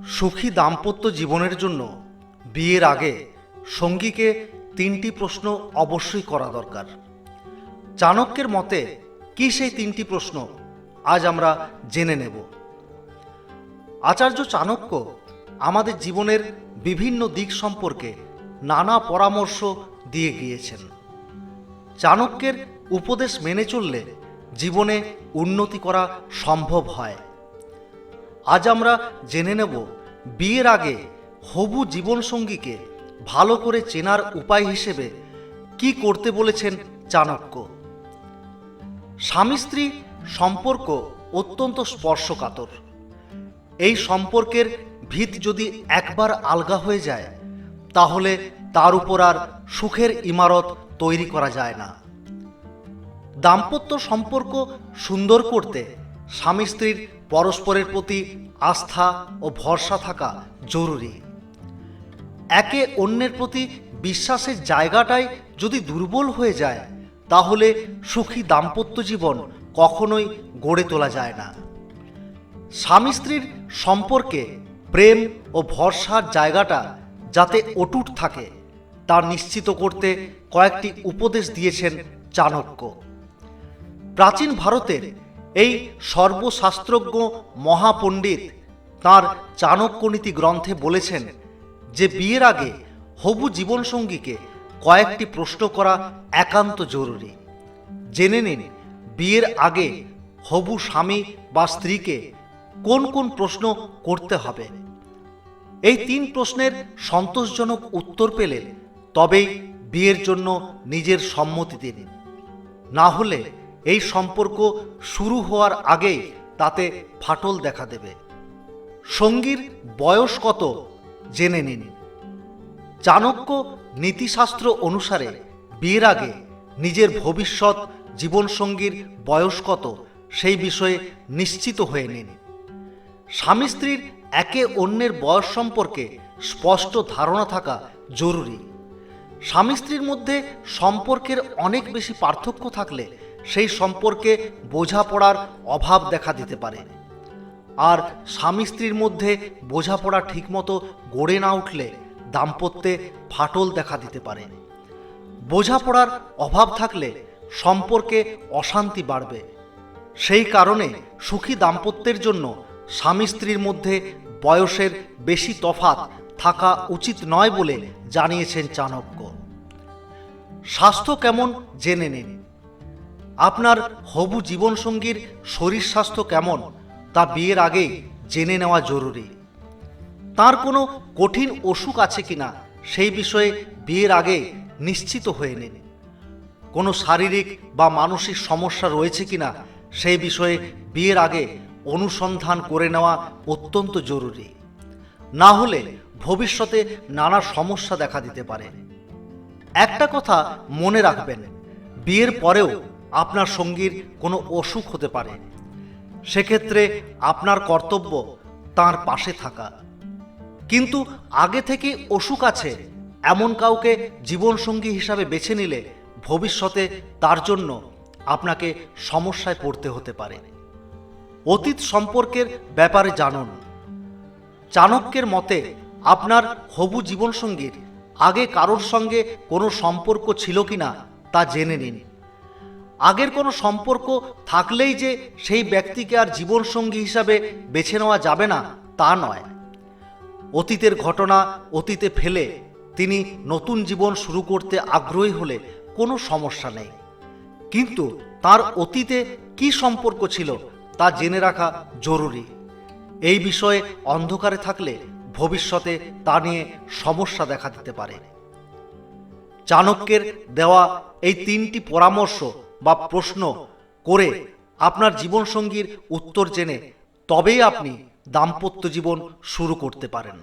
সুখী দাম্পত্য জীবনের জন্য বিয়ের আগে সঙ্গীকে 3টি প্রশ্ন অবশ্যই করা দরকার। চাণক্যের মতে কি সেই 3টি প্রশ্ন আজ আমরা জেনে নেব। আচার্য চাণক্য আমাদের জীবনের বিভিন্ন দিক সম্পর্কে নানা পরামর্শ দিয়ে গিয়েছেন। চাণক্যের উপদেশ মেনে চললে জীবনে উন্নতি করা সম্ভব হয়। আজ আমরা জেনে নেব বিয়ের আগে হবু জীবনসঙ্গীকে ভালো করে চেনার উপায় হিসেবে কি করতে বলেছেন চাণক্য। স্বামী স্ত্রী সম্পর্ক অত্যন্ত স্পর্শকাতর। এই সম্পর্কের ভিত যদি একবার আলগা হয়ে যায় তাহলে তার উপর আর সুখের ইমারত তৈরি করা যায় না। দাম্পত্য সম্পর্ক সুন্দর করতে স্বামী স্ত্রীর পরস্পরের প্রতি আস্থা ও ভরসা থাকা জরুরি। একে অন্যের প্রতি বিশ্বাসের জায়গাটাই যদি দুর্বল হয়ে যায় তাহলে সুখী দাম্পত্য জীবন কখনোই গড়ে তোলা যায় না। স্বামী স্ত্রীর সম্পর্কে প্রেম ও ভরসার জায়গাটা যাতে অটুট থাকে তা নিশ্চিত করতে কয়েকটি উপদেশ দিয়েছেন চাণক্য। প্রাচীন ভারতের এই সর্বশাস্ত্রজ্ঞ মহাপণ্ডিত তাঁর চাণক্যনীতি গ্রন্থে বলেছেন যে বিয়ের আগে হবু জীবনসঙ্গীকে কয়েকটি প্রশ্ন করা একান্ত জরুরি। জেনে নিন বিয়ের আগে হবু স্বামী বা স্ত্রীকে কোন কোন প্রশ্ন করতে হবে। এই 3 প্রশ্নের সন্তোষজনক উত্তর পেলে তবেই বিয়ের জন্য নিজের সম্মতি দিন, না হলে এই সম্পর্ক শুরু হওয়ার আগেই তাতে ফাটল দেখা দেবে। সঙ্গীর বয়স কত জেনে নিন। চাণক্য নীতিশাস্ত্র অনুসারে বিয়ের আগে নিজের ভবিষ্যৎ জীবনসঙ্গীর বয়স কত সেই বিষয়ে নিশ্চিত হয়ে নিন। স্বামী স্ত্রীর একে অন্যের বয়স সম্পর্কে স্পষ্ট ধারণা থাকা জরুরি। স্বামী স্ত্রীর মধ্যে সম্পর্কের অনেক বেশি পার্থক্য থাকলে সেই সম্পর্কে বোঝাপড়ার অভাব দেখা দিতে পারে। আর স্বামী স্ত্রীর মধ্যে বোঝাপড়া ঠিকমতো গড়ে না উঠলে দাম্পত্যে ফাটল দেখা দিতে পারে। বোঝাপড়ার অভাব থাকলে সম্পর্কে অশান্তি বাড়বে। সেই কারণে সুখী দাম্পত্যের জন্য স্বামী স্ত্রীর মধ্যে বয়সের বেশি তফাৎ থাকা উচিত নয় বলে জানিয়েছেন চাণক্য। স্বাস্থ্য কেমন জেনে নিন। আপনার হবু জীবনসঙ্গীর শরীর স্বাস্থ্য কেমন তা বিয়ের আগেই জেনে নেওয়া জরুরি। তার কোনো কঠিন অসুখ আছে কিনা সেই বিষয়ে বিয়ের আগে নিশ্চিত হয়ে নিন। কোনো শারীরিক বা মানসিক সমস্যা রয়েছে কিনা সেই বিষয়ে বিয়ের আগে অনুসন্ধান করে নেওয়া অত্যন্ত জরুরি। না হলে ভবিষ্যতে নানা সমস্যা দেখা দিতে পারে। একটা কথা মনে রাখবেন, বিয়ের পরেও আপনার সঙ্গীর কোনো অসুখ হতে পারে। সেক্ষেত্রে আপনার কর্তব্য তার পাশে থাকা। কিন্তু আগে থেকে অসুখ আছে এমন কাউকে জীবনসঙ্গী হিসাবে বেছে নিলে ভবিষ্যতে তার জন্য আপনাকে সমস্যায় পড়তে হতে পারে। অতীত সম্পর্কের ব্যাপারে জানুন। চাণক্যের মতে আপনার হবু জীবনসঙ্গীর আগে কারোর সঙ্গে কোনো সম্পর্ক ছিল কিনা তা জেনে নিন। আগের কোনো সম্পর্ক থাকলেই যে সেই ব্যক্তিকে আর জীবনসঙ্গী হিসাবে বেছে নেওয়া যাবে না তা নয়। অতীতের ঘটনা অতীতে ফেলে তিনি নতুন জীবন শুরু করতে আগ্রহী হলে কোনো সমস্যা নেই। কিন্তু তার অতীতে কি সম্পর্ক ছিল তা জেনে রাখা জরুরি। এই বিষয়ে অন্ধকারে থাকলে ভবিষ্যতে তা নিয়ে সমস্যা দেখা দিতে পারে। চাণক্যের দেওয়া এই 3টি পরামর্শ বা প্রশ্ন করে আপনার জীবনসঙ্গীর উত্তর জেনে তবেই আপনি দাম্পত্য জীবন শুরু করতে পারেন।